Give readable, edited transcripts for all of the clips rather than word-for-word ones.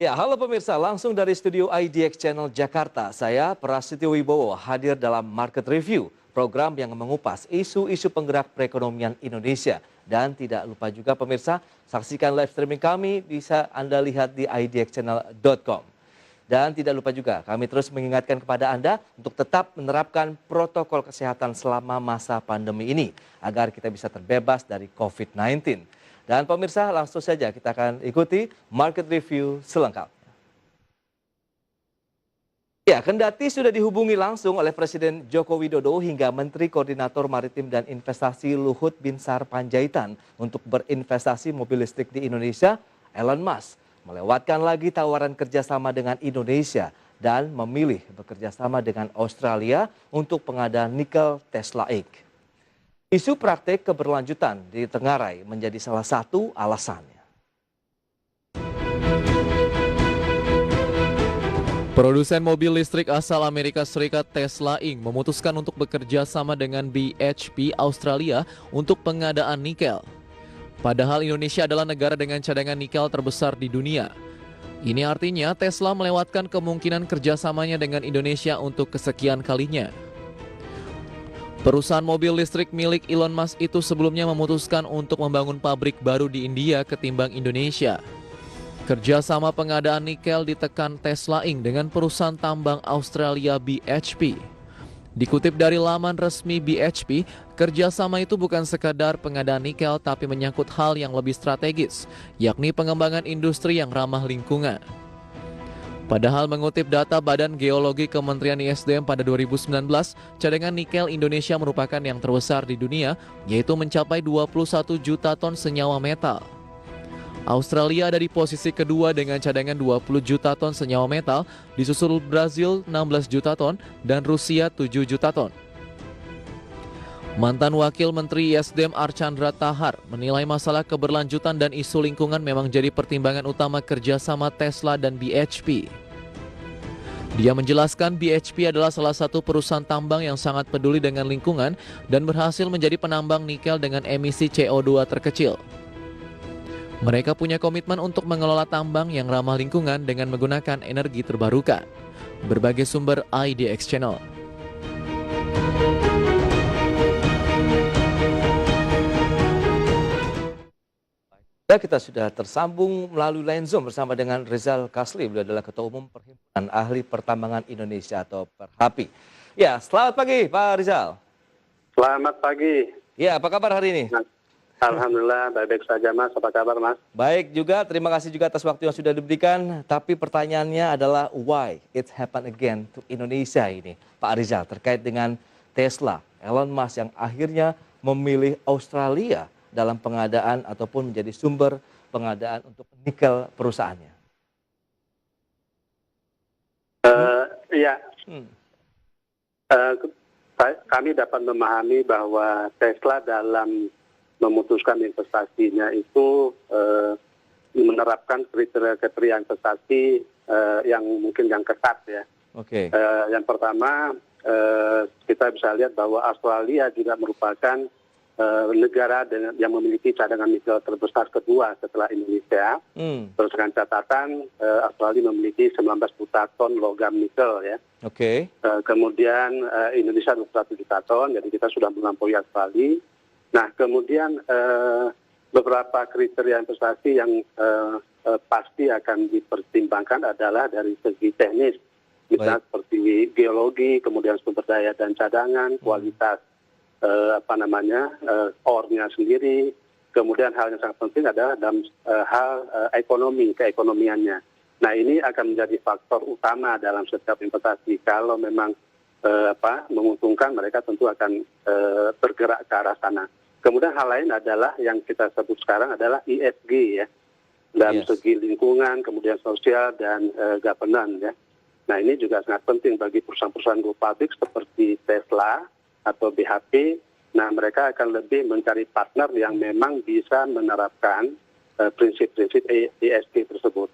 Ya, halo pemirsa, langsung dari studio IDX Channel Jakarta, saya Prasetyo Wibowo hadir dalam Market Review, program yang mengupas isu-isu penggerak perekonomian Indonesia. Dan tidak lupa juga pemirsa, saksikan live streaming kami bisa Anda lihat di idxchannel.com. Dan tidak lupa juga, kami terus mengingatkan kepada Anda untuk tetap menerapkan protokol kesehatan selama masa pandemi ini, agar kita bisa terbebas dari COVID-19. Dan pemirsa, langsung saja kita akan ikuti market review selengkapnya. Ya, kendati sudah dihubungi langsung oleh Presiden Joko Widodo hingga Menteri Koordinator Maritim dan Investasi Luhut Binsar Panjaitan untuk berinvestasi mobil listrik di Indonesia, Elon Musk melewatkan lagi tawaran kerjasama dengan Indonesia dan memilih bekerjasama dengan Australia untuk pengadaan nikel Tesla Inc. Isu praktek keberlanjutan di Tenggarai menjadi salah satu alasannya. Produsen mobil listrik asal Amerika Serikat Tesla Inc. memutuskan untuk bekerja sama dengan BHP Australia untuk pengadaan nikel. Padahal Indonesia adalah negara dengan cadangan nikel terbesar di dunia. Ini artinya Tesla melewatkan kemungkinan kerjasamanya dengan Indonesia untuk kesekian kalinya. Perusahaan mobil listrik milik Elon Musk itu sebelumnya memutuskan untuk membangun pabrik baru di India ketimbang Indonesia. Kerjasama pengadaan nikel ditekan Tesla Inc. dengan perusahaan tambang Australia BHP. Dikutip dari laman resmi BHP, kerjasama itu bukan sekadar pengadaan nikel tapi menyangkut hal yang lebih strategis, yakni pengembangan industri yang ramah lingkungan. Padahal mengutip data Badan Geologi Kementerian ISDM pada 2019, cadangan nikel Indonesia merupakan yang terbesar di dunia, yaitu mencapai 21 juta ton senyawa metal. Australia ada di posisi kedua dengan cadangan 20 juta ton senyawa metal, disusul Brazil 16 juta ton dan Rusia 7 juta ton. Mantan Wakil Menteri ISDM Archandra Tahar menilai masalah keberlanjutan dan isu lingkungan memang jadi pertimbangan utama kerjasama Tesla dan BHP. Dia menjelaskan BHP adalah salah satu perusahaan tambang yang sangat peduli dengan lingkungan dan berhasil menjadi penambang nikel dengan emisi CO2 terkecil. Mereka punya komitmen untuk mengelola tambang yang ramah lingkungan dengan menggunakan energi terbarukan. Berbagai sumber IDX Channel. Kita sudah tersambung melalui line Zoom bersama dengan Rizal Kasli, beliau adalah Ketua Umum Perhimpunan Ahli Pertambangan Indonesia atau Perhapi. Ya, selamat pagi Pak Rizal. Selamat pagi. Ya, apa kabar hari ini? Alhamdulillah, baik-baik saja Mas. Apa kabar Mas? Baik juga, terima kasih juga atas waktu yang sudah diberikan. Tapi pertanyaannya adalah why it happened again to Indonesia ini, Pak Rizal, terkait dengan Tesla, Elon Musk yang akhirnya memilih Australia dalam pengadaan ataupun menjadi sumber pengadaan untuk nikel perusahaannya. Iya, kami dapat memahami bahwa Tesla dalam memutuskan investasinya itu menerapkan kriteria investasi yang mungkin yang ketat ya. Oke. Yang pertama kita bisa lihat bahwa Australia juga merupakan negara yang memiliki cadangan nikel terbesar kedua setelah Indonesia. Terus dengan catatan Australia memiliki 19 juta ton logam nikel ya. Oke. Kemudian Indonesia 21 juta ton, jadi kita sudah melampaui Australia. Nah kemudian beberapa kriteria investasi yang pasti akan dipertimbangkan adalah dari segi teknis, misalnya seperti geologi, kemudian sumber daya dan cadangan, kualitas ore-nya sendiri. Kemudian hal yang sangat penting adalah dalam hal ekonomi, keekonomiannya. Nah ini akan menjadi faktor utama dalam setiap investasi. Kalau memang menguntungkan, mereka tentu akan bergerak ke arah sana. Kemudian hal lain adalah yang kita sebut sekarang adalah ESG ya, dalam segi lingkungan, kemudian sosial dan governance ya. Nah ini juga sangat penting bagi perusahaan-perusahaan go public seperti Tesla atau BHP. Nah mereka akan lebih mencari partner yang memang bisa menerapkan prinsip-prinsip ESG tersebut.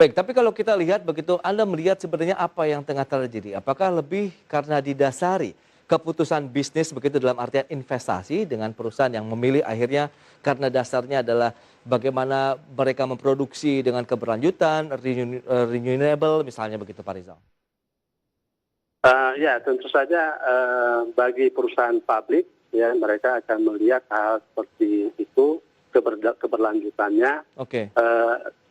Baik, tapi kalau kita lihat begitu, Anda melihat sebenarnya apa yang tengah terjadi? Apakah lebih karena didasari keputusan bisnis begitu dalam artian investasi dengan perusahaan yang memilih akhirnya karena dasarnya adalah bagaimana mereka memproduksi dengan keberlanjutan, renewable misalnya begitu Pak Rizal. Ya, tentu saja bagi perusahaan publik ya mereka akan melihat hal seperti itu keberlanjutannya. Oke.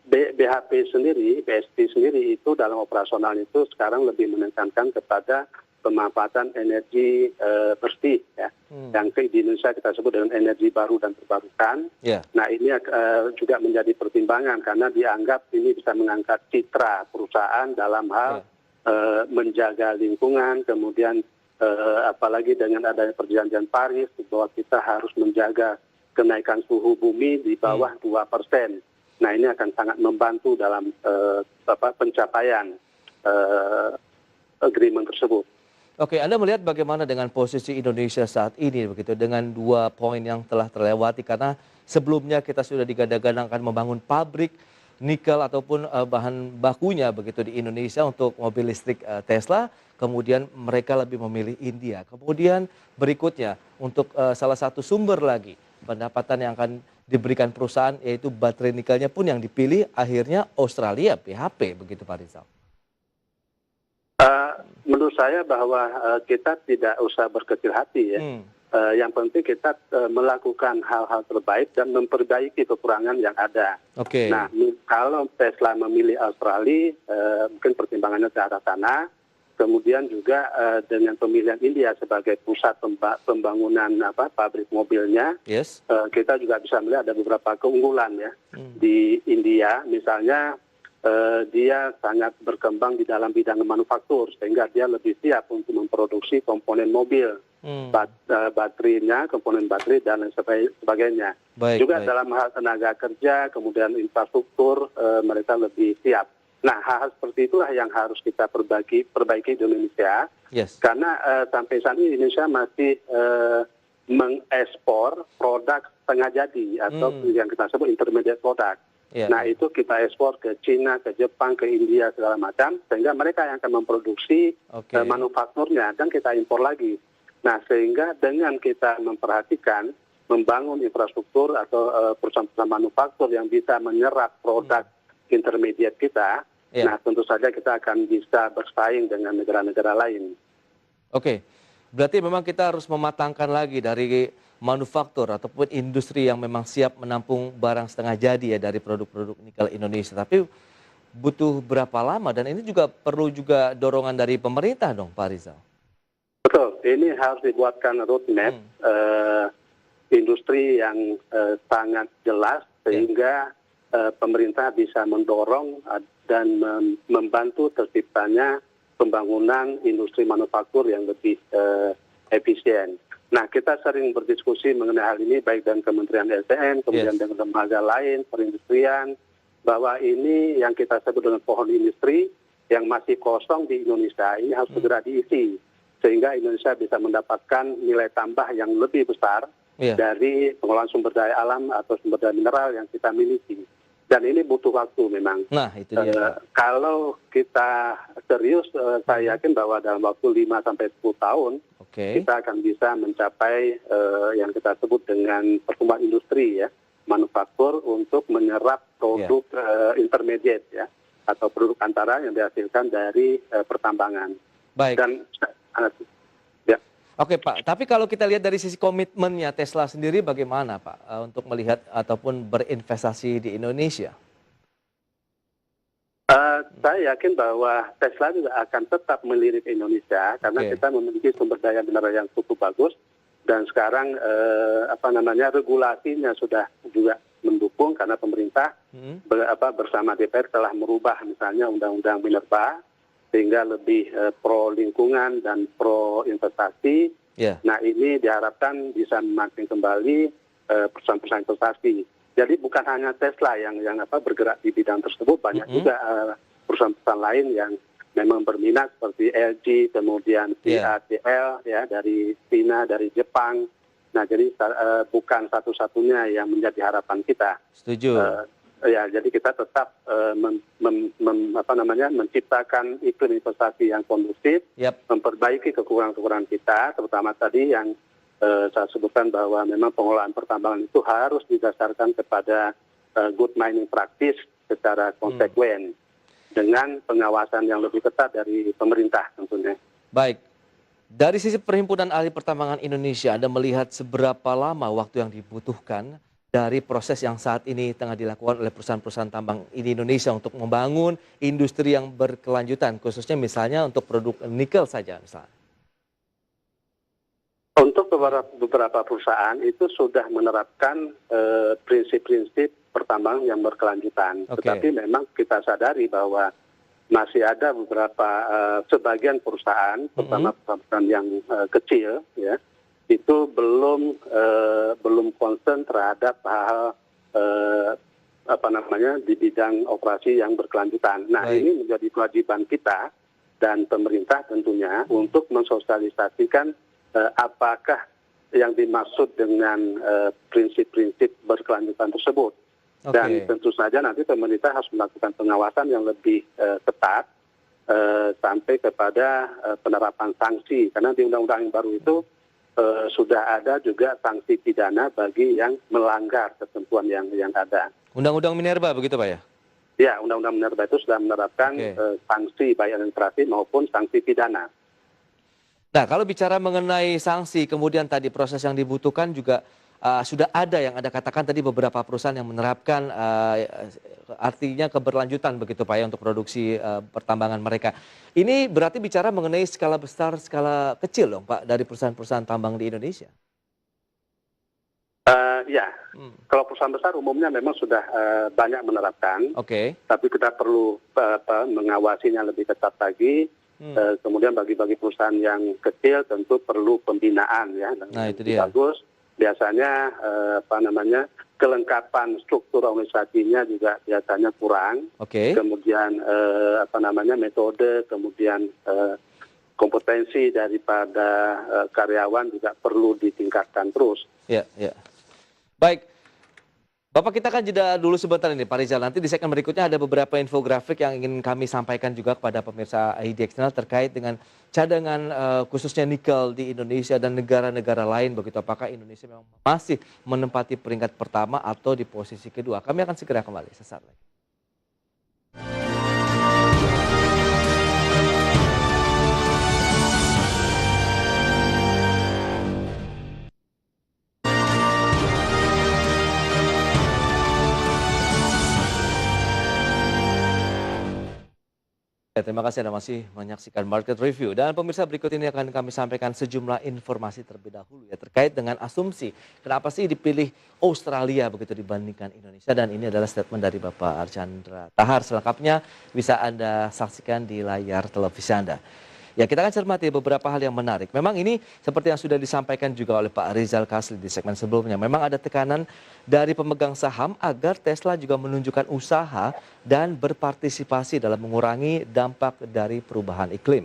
BHP sendiri, BSP sendiri itu dalam operasional itu sekarang lebih menekankan kepada pemanfaatan energi bersih ya, yang di Indonesia kita sebut dengan energi baru dan terbarukan. Yeah. Nah ini juga menjadi pertimbangan karena dianggap ini bisa mengangkat citra perusahaan dalam hal menjaga lingkungan, kemudian apalagi dengan adanya perjanjian Paris bahwa kita harus menjaga kenaikan suhu bumi di bawah 2%. Nah ini akan sangat membantu dalam pencapaian agreement tersebut. Oke, Anda melihat bagaimana dengan posisi Indonesia saat ini begitu dengan 2 poin yang telah terlewati karena sebelumnya kita sudah digadang-gadangkan membangun pabrik nikel ataupun bahan bakunya begitu di Indonesia untuk mobil listrik Tesla, kemudian mereka lebih memilih India. Kemudian berikutnya untuk salah satu sumber lagi pendapatan yang akan diberikan perusahaan yaitu baterai nikelnya pun yang dipilih akhirnya Australia, BHP begitu Pak Rizal. Menurut saya bahwa kita tidak usah berkecil hati ya. Yang penting kita melakukan hal-hal terbaik dan memperbaiki kekurangan yang ada. Oke. Nah, kalau Tesla memilih Australia, mungkin pertimbangannya ke arah sana. Kemudian juga dengan pemilihan India sebagai pusat pembangunan pabrik mobilnya, Yes. Kita juga bisa melihat ada beberapa keunggulan ya di India. Misalnya dia sangat berkembang di dalam bidang manufaktur sehingga dia lebih siap untuk memproduksi komponen mobil, baterainya, komponen baterai dan lain sebagainya. Juga dalam hal tenaga kerja, kemudian infrastruktur mereka lebih siap. Nah, hal seperti itulah yang harus kita perbaiki di Indonesia. Yes. Karena sampai saat ini Indonesia masih mengekspor produk setengah jadi atau yang kita sebut intermediate product. Yeah. Nah itu kita ekspor ke Cina, ke Jepang, ke India segala macam, sehingga mereka yang akan memproduksi manufakturnya dan kita impor lagi. Nah sehingga dengan kita memperhatikan, membangun infrastruktur atau perusahaan-perusahaan manufaktur yang bisa menyerap produk intermediate kita, nah tentu saja kita akan bisa bersaing dengan negara-negara lain. Oke, berarti memang kita harus mematangkan lagi dari manufaktur ataupun industri yang memang siap menampung barang setengah jadi ya dari produk-produk nikel Indonesia. Tapi butuh berapa lama dan ini juga perlu juga dorongan dari pemerintah dong Pak Rizal? Betul, ini harus dibuatkan roadmap industri yang sangat jelas sehingga pemerintah bisa mendorong dan membantu terciptanya pembangunan industri manufaktur yang lebih efisien. Nah, kita sering berdiskusi mengenai hal ini baik dengan Kementerian SDM, kemudian dengan lembaga lain, perindustrian, bahwa ini yang kita sebut dengan pohon industri yang masih kosong di Indonesia ini harus segera diisi sehingga Indonesia bisa mendapatkan nilai tambah yang lebih besar dari pengelolaan sumber daya alam atau sumber daya mineral yang kita miliki. Dan ini butuh waktu memang. Nah, itu dia. Kalau kita serius, saya yakin bahwa dalam waktu 5-10 tahun, kita akan bisa mencapai yang kita sebut dengan pertumbuhan industri ya, manufaktur untuk menyerap produk intermediate ya, atau produk antara yang dihasilkan dari pertambangan. Baik. Dan Oke Pak, tapi kalau kita lihat dari sisi komitmennya Tesla sendiri bagaimana Pak untuk melihat ataupun berinvestasi di Indonesia? Saya yakin bahwa Tesla juga akan tetap melirik Indonesia karena kita memiliki sumber daya mineral yang cukup bagus dan sekarang regulasinya sudah juga mendukung karena pemerintah bersama DPR telah merubah misalnya undang-undang minerba sehingga lebih pro lingkungan dan pro investasi. Nah ini diharapkan bisa memancing kembali perusahaan-perusahaan investasi. Jadi bukan hanya Tesla yang bergerak di bidang tersebut, banyak juga perusahaan-perusahaan lain yang memang berminat seperti LG, kemudian CATL ya dari China, dari Jepang. Nah jadi bukan satu-satunya yang menjadi harapan kita. Setuju. Ya, jadi kita tetap menciptakan iklim investasi yang kondusif, memperbaiki kekurangan-kekurangan kita, terutama tadi yang saya sebutkan bahwa memang pengolahan pertambangan itu harus didasarkan kepada good mining practice secara konsekuen dengan pengawasan yang lebih ketat dari pemerintah tentunya. Baik, dari sisi Perhimpunan Ahli Pertambangan Indonesia, Anda melihat seberapa lama waktu yang dibutuhkan dari proses yang saat ini tengah dilakukan oleh perusahaan-perusahaan tambang di Indonesia untuk membangun industri yang berkelanjutan, khususnya misalnya untuk produk nikel saja misalnya? Untuk beberapa perusahaan itu sudah menerapkan prinsip-prinsip pertambangan yang berkelanjutan. Tetapi memang kita sadari bahwa masih ada beberapa sebagian perusahaan, terutama perusahaan yang kecil, ya, itu belum concern terhadap hal di bidang operasi yang berkelanjutan. Nah, ini menjadi kewajiban kita dan pemerintah tentunya untuk mensosialisasikan apakah yang dimaksud dengan prinsip-prinsip berkelanjutan tersebut. Dan tentu saja nanti pemerintah harus melakukan pengawasan yang lebih ketat sampai kepada penerapan sanksi. Karena di undang-undang yang baru itu sudah ada juga sanksi pidana bagi yang melanggar ketentuan yang ada. Undang-undang Minerba begitu Pak ya? Ya, Undang-undang Minerba itu sudah menerapkan sanksi baik administratif maupun sanksi pidana. Nah, kalau bicara mengenai sanksi, kemudian tadi proses yang dibutuhkan juga sudah ada yang Anda katakan tadi beberapa perusahaan yang menerapkan artinya keberlanjutan begitu Pak ya untuk produksi pertambangan mereka. Ini berarti bicara mengenai skala besar, skala kecil dong Pak dari perusahaan-perusahaan tambang di Indonesia? Ya, kalau perusahaan besar umumnya memang sudah banyak menerapkan. Tapi kita perlu mengawasinya lebih ketat lagi. Kemudian bagi perusahaan yang kecil tentu perlu pembinaan ya. Nah, itu dia. Bagus. Biasanya kelengkapan struktur organisasinya juga biasanya kurang. Kemudian metode, kemudian kompetensi daripada karyawan juga perlu ditingkatkan terus. Ya. Baik. Bapak, kita akan jeda dulu sebentar ini Pak Rizal. Nanti di segmen berikutnya ada beberapa infografik yang ingin kami sampaikan juga kepada pemirsa IDX Channel terkait dengan cadangan khususnya nikel di Indonesia dan negara-negara lain. Begitu, apakah Indonesia memang masih menempati peringkat pertama atau di posisi kedua? Kami akan segera kembali sesaat lagi. Terima kasih Anda masih menyaksikan Market Review. Dan pemirsa, berikut ini akan kami sampaikan sejumlah informasi terlebih dahulu ya terkait dengan asumsi kenapa sih dipilih Australia begitu dibandingkan Indonesia. Dan ini adalah statement dari Bapak Archandra Tahar. Selengkapnya bisa Anda saksikan di layar televisi Anda. Ya, kita akan cermati beberapa hal yang menarik. Memang ini seperti yang sudah disampaikan juga oleh Pak Rizal Kasli di segmen sebelumnya. Memang ada tekanan dari pemegang saham agar Tesla juga menunjukkan usaha dan berpartisipasi dalam mengurangi dampak dari perubahan iklim.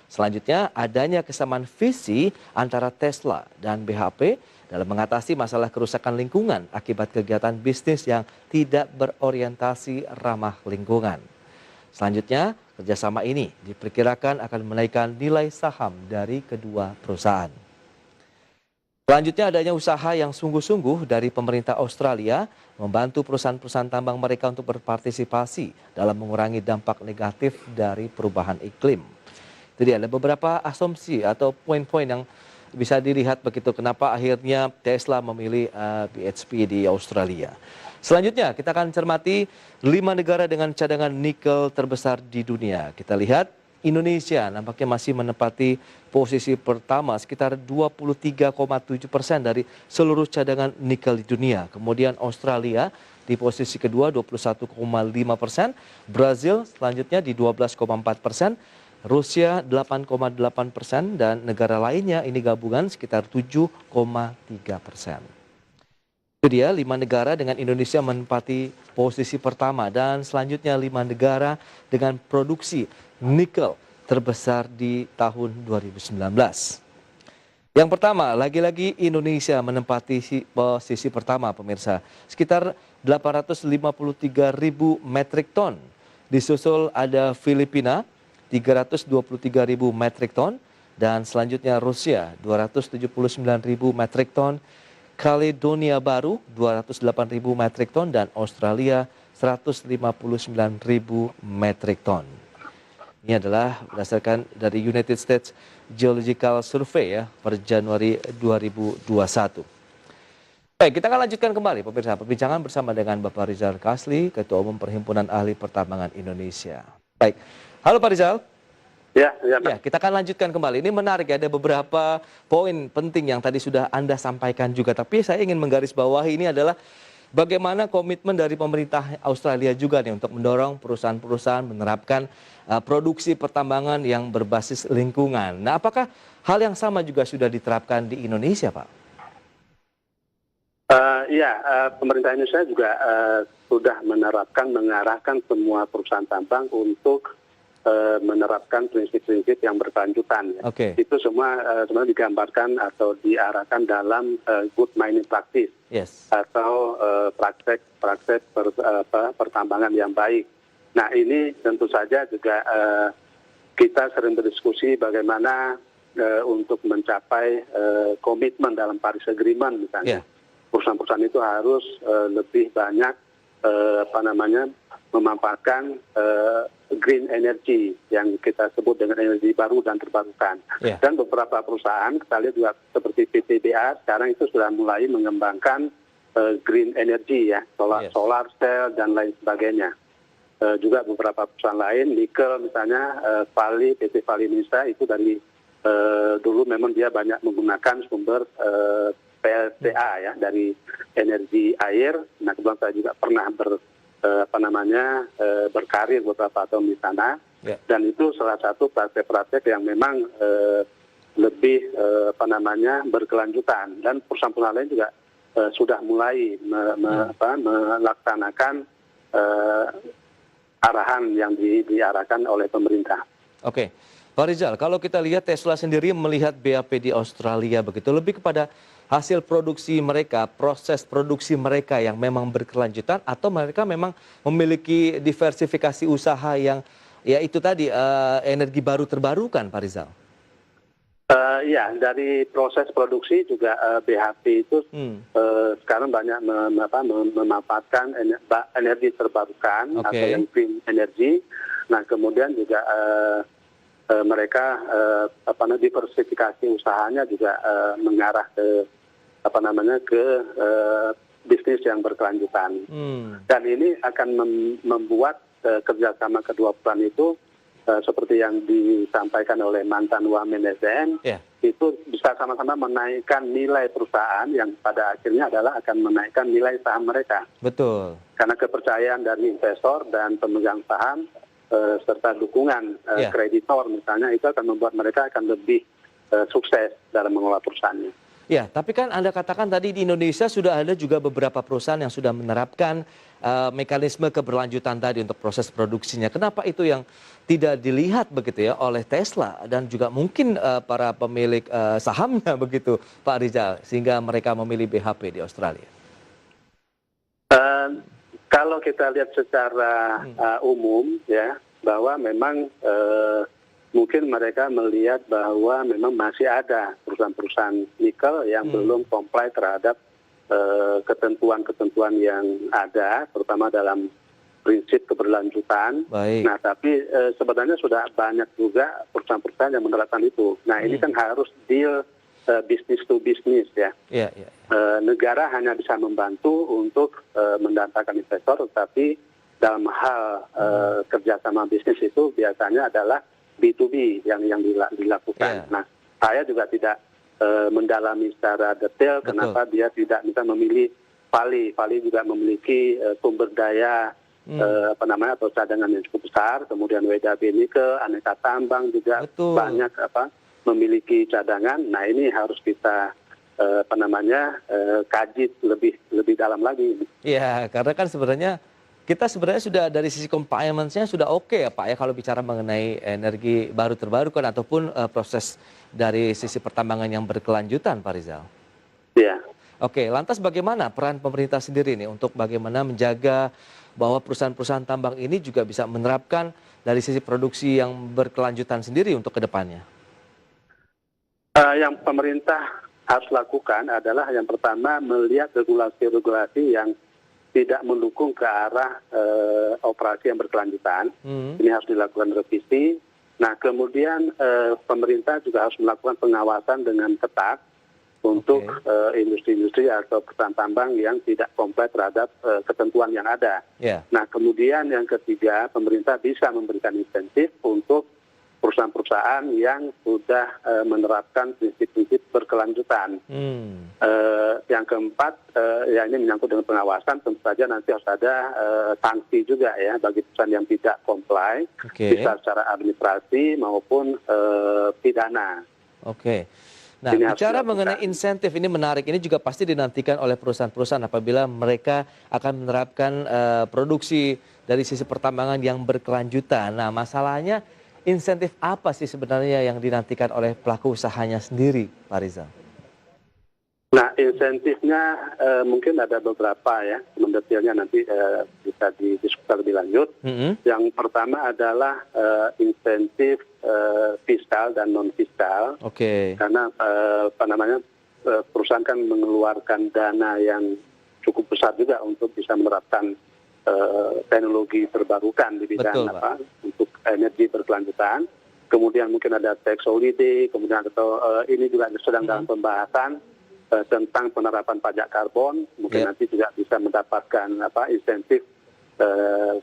Selanjutnya, adanya kesamaan visi antara Tesla dan BHP dalam mengatasi masalah kerusakan lingkungan akibat kegiatan bisnis yang tidak berorientasi ramah lingkungan. Selanjutnya, kerjasama ini diperkirakan akan menaikkan nilai saham dari kedua perusahaan. Selanjutnya, adanya usaha yang sungguh-sungguh dari pemerintah Australia membantu perusahaan-perusahaan tambang mereka untuk berpartisipasi dalam mengurangi dampak negatif dari perubahan iklim. Jadi ada beberapa asumsi atau poin-poin yang bisa dilihat begitu kenapa akhirnya Tesla memilih BHP di Australia. Selanjutnya kita akan cermati 5 negara dengan cadangan nikel terbesar di dunia. Kita lihat Indonesia nampaknya masih menempati posisi pertama sekitar 23,7% dari seluruh cadangan nikel di dunia. Kemudian Australia di posisi kedua 21,5%, Brazil selanjutnya di 12,4%, Rusia 8,8% dan negara lainnya ini gabungan sekitar 7,3%. Itu dia 5 negara dengan Indonesia menempati posisi pertama dan selanjutnya 5 negara dengan produksi nikel terbesar di tahun 2019. Yang pertama, lagi-lagi Indonesia menempati posisi pertama pemirsa, sekitar 853.000 metrik ton. Disusul ada Filipina 323.000 metrik ton dan selanjutnya Rusia 279.000 metrik ton, Kaledonia Baru 208.000 metrik ton dan Australia 159.000 metrik ton. Ini adalah berdasarkan dari United States Geological Survey ya per Januari 2021. Baik, kita akan lanjutkan kembali pemirsa perbincangan bersama dengan Bapak Rizal Kasli, Ketua Umum Perhimpunan Ahli Pertambangan Indonesia. Baik, halo Pak Rizal. Ya, Kita akan lanjutkan kembali. Ini menarik ya, ada beberapa poin penting yang tadi sudah Anda sampaikan juga. Tapi saya ingin menggarisbawahi ini adalah bagaimana komitmen dari pemerintah Australia juga nih untuk mendorong perusahaan-perusahaan menerapkan produksi pertambangan yang berbasis lingkungan. Nah, apakah hal yang sama juga sudah diterapkan di Indonesia, Pak? Pemerintah Indonesia juga sudah mengarahkan semua perusahaan tambang untuk menerapkan prinsip-prinsip yang berkelanjutan. Oke. Itu semua sebenarnya digambarkan atau diarahkan dalam good mining practice atau praktek pertambangan yang baik. Nah, ini tentu saja juga kita sering berdiskusi bagaimana untuk mencapai komitmen dalam Paris Agreement misalnya. Perusahaan-perusahaan itu harus lebih banyak memanfaatkan green energy yang kita sebut dengan energi baru dan terbarukan. Dan beberapa perusahaan kita lihat juga seperti PTBA sekarang itu sudah mulai mengembangkan green energy ya, solar cell dan lain sebagainya. Juga beberapa perusahaan lain, nikel misalnya, PT Vali Indonesia itu dari dulu memang dia banyak menggunakan sumber PLTA ya, dari energi air. Nah, kebetulan saya juga pernah berkarir beberapa tahun di sana, dan itu salah satu praktek-praktek yang memang lebih berkelanjutan, dan perusahaan-perusahaan lain juga sudah mulai melaksanakan arahan yang diarahkan oleh pemerintah. Oke, Pak Rizal, kalau kita lihat Tesla sendiri melihat BAP di Australia begitu lebih kepada hasil produksi mereka, proses produksi mereka yang memang berkelanjutan, atau mereka memang memiliki diversifikasi usaha yang ya itu tadi energi baru terbarukan, Pak Rizal? Dari proses produksi juga BHP itu sekarang banyak memanfaatkan energi terbarukan atau yang green energy. Nah, kemudian juga mereka diversifikasi usahanya juga mengarah ke bisnis yang berkelanjutan. Dan ini akan membuat kerjasama kedua perusahaan itu seperti yang disampaikan oleh mantan Wamen SDM, itu bisa sama-sama menaikkan nilai perusahaan yang pada akhirnya adalah akan menaikkan nilai saham mereka. Betul. Karena kepercayaan dari investor dan pemegang saham serta dukungan kreditor misalnya, itu akan membuat mereka akan lebih sukses dalam mengelola perusahaannya. Ya, tapi kan Anda katakan tadi di Indonesia sudah ada juga beberapa perusahaan yang sudah menerapkan mekanisme keberlanjutan tadi untuk proses produksinya. Kenapa itu yang tidak dilihat begitu ya oleh Tesla dan juga mungkin para pemilik sahamnya begitu, Pak Rizal, sehingga mereka memilih BHP di Australia? Kalau kita lihat secara umum ya, bahwa memang mungkin mereka melihat bahwa memang masih ada perusahaan-perusahaan nikel yang belum comply terhadap ketentuan-ketentuan yang ada, terutama dalam prinsip keberlanjutan. Nah, tapi sebenarnya sudah banyak juga perusahaan-perusahaan yang menerapkan itu. Nah, ini kan harus deal business to business ya. Negara hanya bisa membantu untuk mendatangkan investor, tetapi dalam hal kerjasama bisnis itu biasanya adalah B2B yang dilakukan. Nah, saya juga tidak mendalami secara detail kenapa dia tidak bisa memilih Vali. Vali juga memiliki sumber daya atau cadangan yang cukup besar, kemudian WDB nikel, aneka tambang juga banyak memiliki cadangan. Nah, ini harus kita kaji lebih dalam lagi. Iya, karena kan sebenarnya kita sebenarnya sudah dari sisi compliance-nya sudah oke ya Pak ya kalau bicara mengenai energi baru terbarukan ataupun proses dari sisi pertambangan yang berkelanjutan Pak Rizal. Ya. Oke, lantas bagaimana peran pemerintah sendiri nih untuk bagaimana menjaga bahwa perusahaan-perusahaan tambang ini juga bisa menerapkan dari sisi produksi yang berkelanjutan sendiri untuk kedepannya? Yang pemerintah harus lakukan adalah yang pertama melihat regulasi-regulasi yang tidak mendukung ke arah operasi yang berkelanjutan. Ini harus dilakukan revisi. Nah, kemudian pemerintah juga harus melakukan pengawasan dengan ketat untuk industri-industri atau perusahaan tambang yang tidak comply terhadap ketentuan yang ada. Nah, kemudian yang ketiga, pemerintah bisa memberikan insentif untuk perusahaan-perusahaan yang sudah menerapkan prinsip-prinsip berkelanjutan. Yang keempat, ya ini menyangkut dengan pengawasan, tentu saja nanti harus ada sanksi juga ya bagi perusahaan yang tidak comply, bisa secara administrasi maupun pidana. Nah, bicara mengenai insentif ini menarik, ini juga pasti dinantikan oleh perusahaan-perusahaan apabila mereka akan menerapkan produksi dari sisi pertambangan yang berkelanjutan. Nah, masalahnya insentif apa sih sebenarnya yang dinantikan oleh pelaku usahanya sendiri, Pak Rizal? Nah, insentifnya mungkin ada beberapa ya, mendetailnya nanti bisa didiskusikan lebih lanjut. Yang pertama adalah insentif fiskal dan non fiskal. Karena perusahaan kan mengeluarkan dana yang cukup besar juga untuk bisa menerapkan teknologi terbarukan di bidang untuk energi berkelanjutan. Kemudian mungkin ada tax holiday, kemudian atau ini juga sedang dalam pembahasan tentang penerapan pajak karbon. Mungkin nanti juga bisa mendapatkan insentif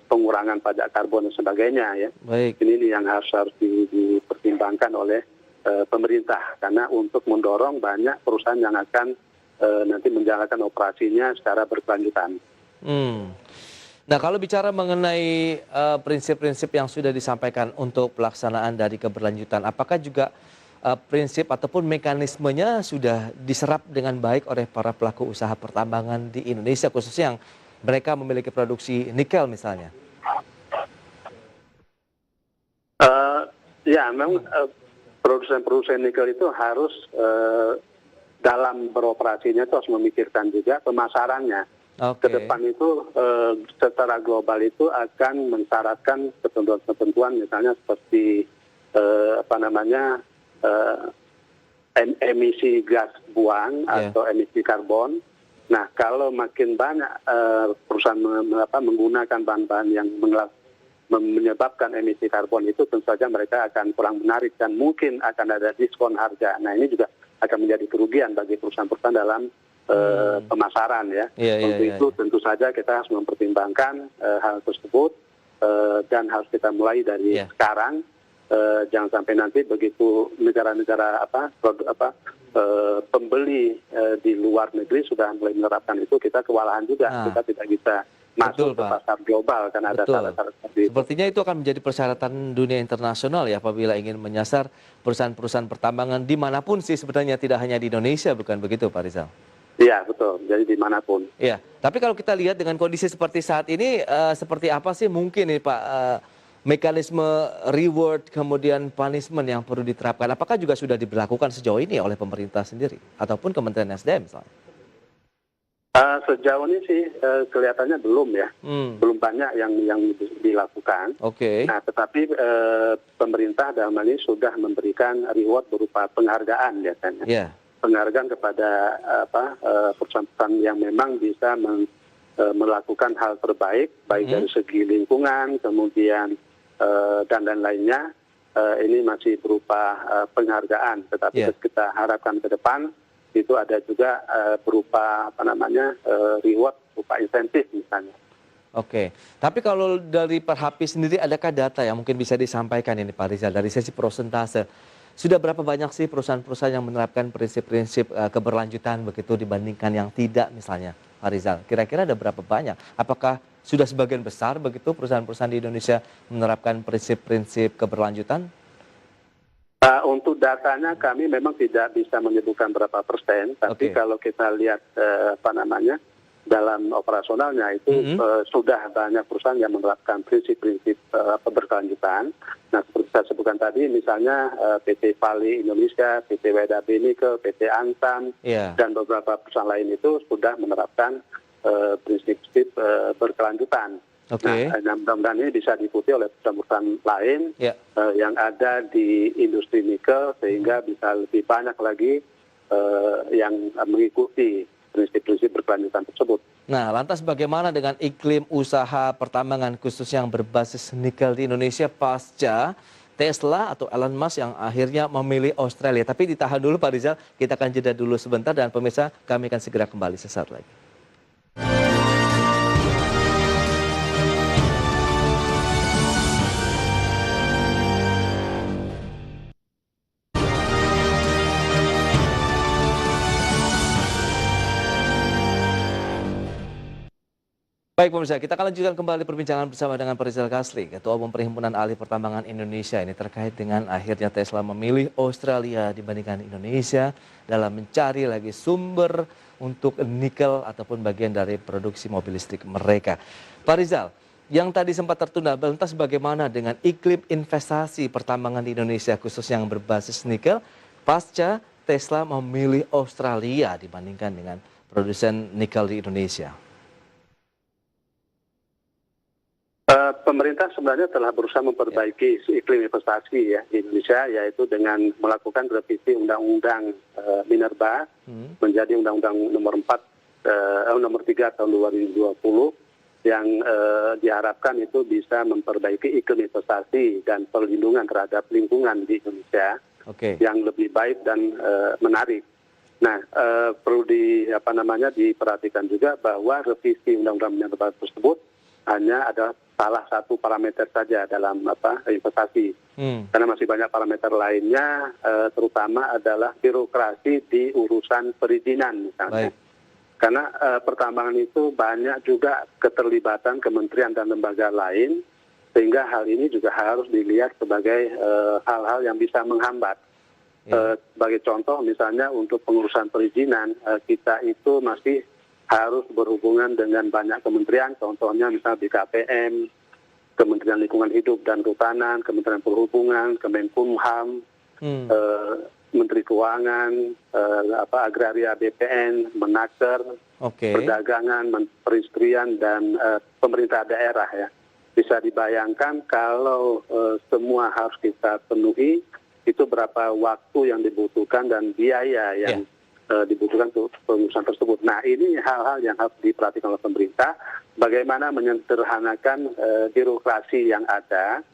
pengurangan pajak karbon dan sebagainya ya. Ini yang harus dipertimbangkan oleh pemerintah karena untuk mendorong banyak perusahaan yang akan nanti menjalankan operasinya secara berkelanjutan. Nah, kalau bicara mengenai prinsip-prinsip yang sudah disampaikan untuk pelaksanaan dari keberlanjutan, apakah juga prinsip ataupun mekanismenya sudah diserap dengan baik oleh para pelaku usaha pertambangan di Indonesia, khususnya yang mereka memiliki produksi nikel misalnya? Ya, memang produsen-produsen nikel itu harus dalam beroperasinya itu harus memikirkan juga pemasarannya. Ke depan itu secara global itu akan mensyaratkan ketentuan-ketentuan misalnya seperti emisi gas buang atau emisi karbon. Nah, kalau makin banyak perusahaan menggunakan bahan-bahan yang menyebabkan emisi karbon itu, tentu saja mereka akan kurang menarik dan mungkin akan ada diskon harga. Nah, ini juga akan menjadi kerugian bagi perusahaan-perusahaan dalam pemasaran ya. Untuk itu tentu saja kita harus mempertimbangkan hal tersebut dan harus kita mulai dari sekarang. Jangan sampai nanti begitu negara-negara pembeli di luar negeri sudah mulai menerapkan itu, kita kewalahan juga. Kita tidak bisa masuk ke pasar global karena ada syarat-syarat seperti itu. Sepertinya itu akan menjadi persyaratan dunia internasional ya apabila ingin menyasar perusahaan-perusahaan pertambangan dimanapun sih sebenarnya, tidak hanya di Indonesia, bukan begitu Pak Rizal? Iya, betul. Jadi dimanapun. Iya, tapi kalau kita lihat dengan kondisi seperti saat ini, seperti apa sih mungkin nih Pak mekanisme reward kemudian punishment yang perlu diterapkan? Apakah juga sudah diberlakukan sejauh ini oleh pemerintah sendiri ataupun Kementerian SDM misalnya? Sejauh ini sih kelihatannya belum ya, belum banyak yang dilakukan. Nah, tetapi pemerintah dalam hal ini sudah memberikan reward berupa penghargaan biasanya. Penghargaan kepada perusahaan-perusahaan yang memang bisa melakukan hal terbaik, baik dari segi lingkungan, kemudian dan lainnya. Ini masih berupa penghargaan, tetapi kita harapkan ke depan itu ada juga berupa reward, berupa insentif misalnya. Tapi kalau dari Perhapi sendiri, adakah data yang mungkin bisa disampaikan ini Pak Rizal dari sisi persentase? Sudah berapa banyak sih perusahaan-perusahaan yang menerapkan prinsip-prinsip keberlanjutan begitu dibandingkan yang tidak misalnya, Pak Rizal? Kira-kira ada berapa banyak? Apakah sudah sebagian besar begitu perusahaan-perusahaan di Indonesia menerapkan prinsip-prinsip keberlanjutan? Untuk datanya kami memang tidak bisa menyebutkan berapa persen, tapi kalau kita lihat dalam operasionalnya itu sudah banyak perusahaan yang menerapkan prinsip-prinsip berkelanjutan. Nah, seperti saya sebutkan tadi, misalnya PT Vale Indonesia, PT WDB Nikel, PT Antam, dan beberapa perusahaan lain itu sudah menerapkan prinsip-prinsip berkelanjutan. Nah, mudah-mudahan ini bisa diikuti oleh perusahaan-perusahaan lain yang ada di industri nikel, sehingga bisa lebih banyak lagi yang mengikuti prinsip-prinsip berkelanjutan tersebut. Nah, lantas bagaimana dengan iklim usaha pertambangan khusus yang berbasis nikel di Indonesia pasca Tesla atau Elon Musk yang akhirnya memilih Australia? Tapi ditahan dulu Pak Rizal, kita akan jeda dulu sebentar dan pemirsa kami akan segera kembali sesaat lagi. Baik pemirsa, kita akan lanjutkan kembali perbincangan bersama dengan Pak Rizal Kasli, Ketua Umum Perhimpunan Ahli Pertambangan Indonesia. Ini terkait dengan akhirnya Tesla memilih Australia dibandingkan Indonesia dalam mencari lagi sumber untuk nikel ataupun bagian dari produksi mobil listrik mereka. Pak Rizal, yang tadi sempat tertunda, lantas bagaimana dengan iklim investasi pertambangan di Indonesia khusus yang berbasis nikel pasca Tesla memilih Australia dibandingkan dengan produsen nikel di Indonesia? Pemerintah sebenarnya telah berusaha memperbaiki iklim investasi ya di Indonesia, yaitu dengan melakukan revisi Undang-Undang Minerba menjadi Undang-Undang nomor 3 tahun 2020 yang diharapkan itu bisa memperbaiki iklim investasi dan perlindungan terhadap lingkungan di Indonesia yang lebih baik dan menarik. Nah, perlu diperhatikan juga bahwa revisi Undang-Undang Minerba tersebut hanya ada salah satu parameter saja dalam investasi, karena masih banyak parameter lainnya, terutama adalah birokrasi di urusan perizinan misalnya. Karena pertambangan itu banyak juga keterlibatan kementerian dan lembaga lain, sehingga hal ini juga harus dilihat sebagai hal-hal yang bisa menghambat. Sebagai contoh misalnya untuk pengurusan perizinan, kita itu masih harus berhubungan dengan banyak kementerian, contohnya misalnya BKPM, Kementerian Lingkungan Hidup dan Kehutanan, Kementerian Perhubungan, Kemenkumham, Menteri Keuangan, Agraria BPN, Menaker, Perdagangan, Perindustrian, dan pemerintah daerah ya. Bisa dibayangkan kalau semua harus kita penuhi, itu berapa waktu yang dibutuhkan dan biaya yang dibutuhkan untuk pengurusan tersebut. Nah, ini hal-hal yang harus diperhatikan oleh pemerintah, bagaimana menyederhanakan birokrasi yang ada,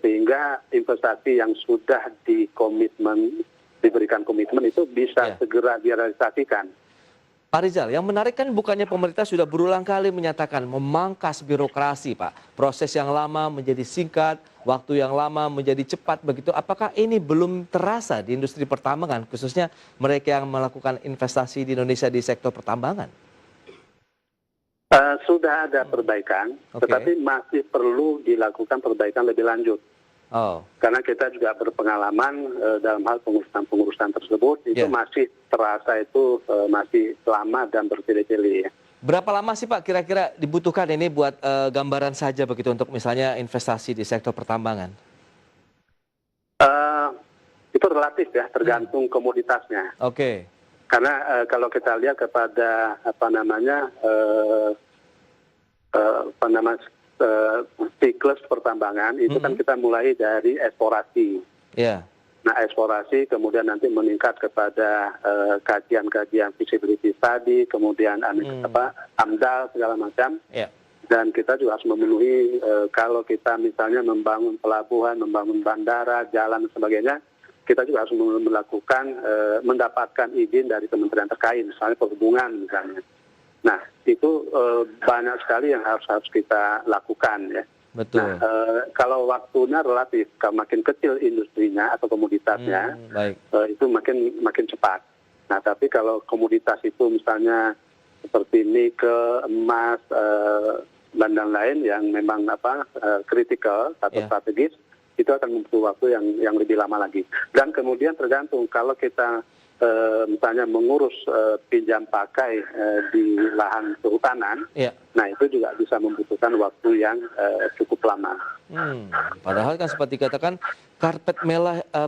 sehingga investasi yang sudah diberikan komitmen itu bisa segera direalisasikan. Pak Rizal, yang menarik kan bukannya pemerintah sudah berulang kali menyatakan memangkas birokrasi, Pak. Proses yang lama menjadi singkat, waktu yang lama menjadi cepat begitu. Apakah ini belum terasa di industri pertambangan, khususnya mereka yang melakukan investasi di Indonesia di sektor pertambangan? Sudah ada perbaikan, tetapi masih perlu dilakukan perbaikan lebih lanjut. Karena kita juga berpengalaman dalam hal pengurusan tersebut, itu masih terasa itu masih lama dan bertele-tele. Berapa lama sih Pak kira-kira dibutuhkan ini buat gambaran saja begitu untuk misalnya investasi di sektor pertambangan? Itu relatif ya, tergantung komoditasnya. Karena kalau kita lihat kepada siklus pertambangan itu kan kita mulai dari eksplorasi. Nah, eksplorasi kemudian nanti meningkat kepada kajian-kajian feasibility study, kemudian AMDAL segala macam. Dan kita juga harus memenuhi kalau kita misalnya membangun pelabuhan, membangun bandara, jalan dan sebagainya, kita juga harus mendapatkan izin dari kementerian terkait, misalnya perhubungan misalnya. Nah, itu banyak sekali yang harus kita lakukan ya. Nah, kalau waktunya relatif, kalau makin kecil industrinya atau komoditasnya, itu makin cepat. Nah, tapi kalau komoditas itu misalnya seperti nikel, emas, dan lain yang memang kritikal atau strategis, itu akan membutuhkan waktu yang lebih lama lagi. Dan kemudian tergantung kalau kita misalnya mengurus pinjam pakai di lahan kehutanan, Iya. nah itu juga bisa membutuhkan waktu yang cukup lama. Padahal kan seperti dikatakan karpet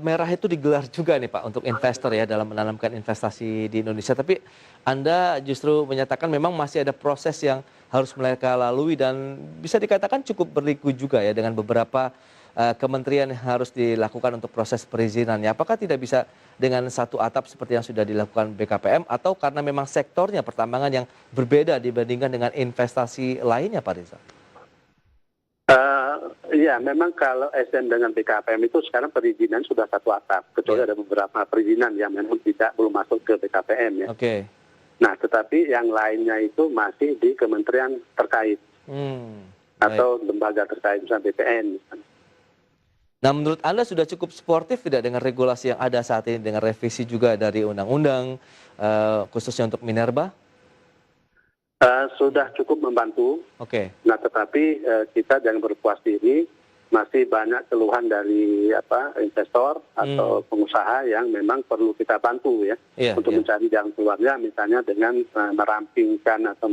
merah itu digelar juga nih Pak untuk investor ya dalam menanamkan investasi di Indonesia. Tapi Anda justru menyatakan memang masih ada proses yang harus mereka lalui dan bisa dikatakan cukup berliku juga ya dengan beberapa kementerian yang harus dilakukan untuk proses perizinannya. Apakah tidak bisa dengan satu atap seperti yang sudah dilakukan BKPM atau karena memang sektornya pertambangan yang berbeda dibandingkan dengan investasi lainnya Pak Rizal? Iya, memang kalau SM dengan BKPM itu sekarang perizinan sudah satu atap, kecuali ada beberapa perizinan yang memang belum masuk ke BKPM ya. Oke. Nah, tetapi yang lainnya itu masih di kementerian terkait atau lembaga terkait, misalnya BPN. Nah, menurut Anda sudah cukup sportif tidak dengan regulasi yang ada saat ini dengan revisi juga dari undang-undang khususnya untuk Minerba? Sudah cukup membantu. Oke. Nah, tetapi kita jangan berpuas diri, masih banyak keluhan dari investor atau pengusaha yang memang perlu kita bantu ya untuk mencari jalan keluarnya, misalnya dengan merampingkan atau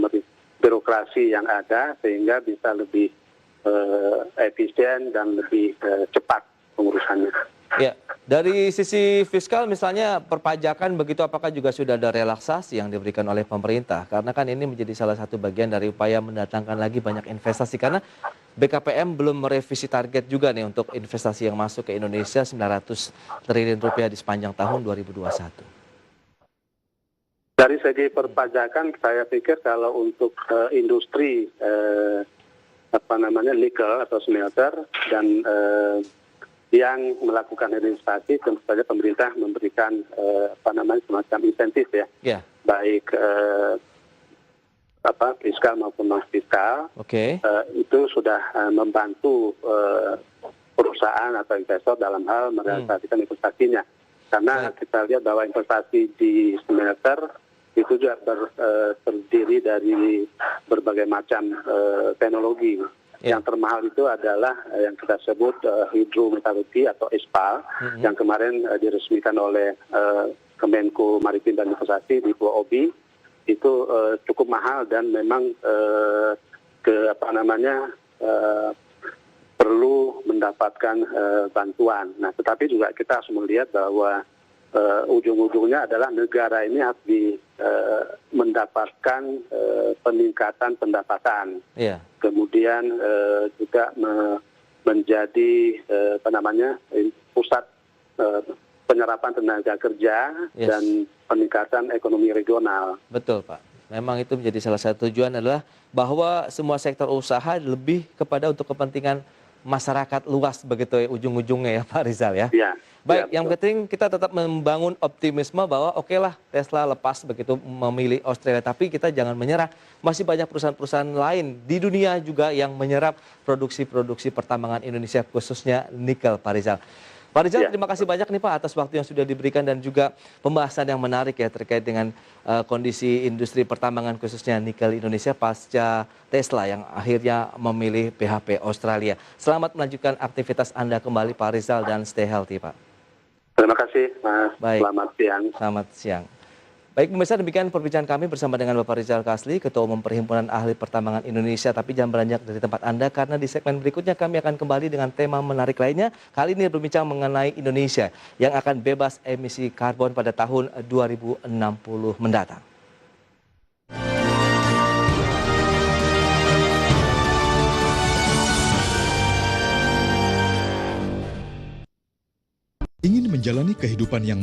birokrasi yang ada sehingga bisa lebih efisien dan lebih cepat pengurusannya. Ya, dari sisi fiskal misalnya perpajakan begitu apakah juga sudah ada relaksasi yang diberikan oleh pemerintah? Karena kan ini menjadi salah satu bagian dari upaya mendatangkan lagi banyak investasi karena BKPM belum merevisi target juga nih untuk investasi yang masuk ke Indonesia 900 triliun rupiah di sepanjang tahun 2021. Dari segi perpajakan saya pikir kalau untuk industri nikel atau smelter dan yang melakukan investasi tentu saja pemerintah memberikan semacam insentif ya, baik fiskal maupun non fiskal. Itu sudah membantu perusahaan atau investor dalam hal merealisasikan investasinya, karena kita lihat bahwa investasi di smelter itu juga terdiri dari berbagai macam teknologi. Yang termahal itu adalah yang kita sebut hidrometalurgi atau ISPA, yang kemarin diresmikan oleh Kemenko Maritim dan Investasi di Pulau Obi. Itu cukup mahal dan memang perlu mendapatkan bantuan. Nah, tetapi juga kita harus melihat bahwa ujung-ujungnya adalah negara ini harus mendapatkan peningkatan pendapatan. Kemudian juga menjadi pusat penyerapan tenaga kerja dan peningkatan ekonomi regional. Betul Pak. Memang itu menjadi salah satu tujuan adalah bahwa semua sektor usaha lebih kepada untuk kepentingan masyarakat luas begitu ya ujung-ujungnya ya Pak Rizal ya. Baik, yang penting kita tetap membangun optimisme bahwa okelah Tesla lepas begitu memilih Australia, tapi kita jangan menyerah. Masih banyak perusahaan-perusahaan lain di dunia juga yang menyerap produksi-produksi pertambangan Indonesia khususnya nikel Pak Rizal. Pak Rizal, terima kasih banyak nih Pak atas waktu yang sudah diberikan dan juga pembahasan yang menarik ya terkait dengan kondisi industri pertambangan khususnya nikel Indonesia pasca Tesla yang akhirnya memilih PHP Australia. Selamat melanjutkan aktivitas Anda kembali Pak Rizal dan stay healthy Pak. Terima kasih Mas. Baik. Selamat siang. Selamat siang. Baik pemirsa, demikian perbincangan kami bersama dengan Bapak Rizal Kasli, Ketua Umum Perhimpunan Ahli Pertambangan Indonesia. Tapi jangan beranjak dari tempat Anda karena di segmen berikutnya kami akan kembali dengan tema menarik lainnya. Kali ini berbincang mengenai Indonesia yang akan bebas emisi karbon pada tahun 2060 mendatang. Ingin menjalani kehidupan yang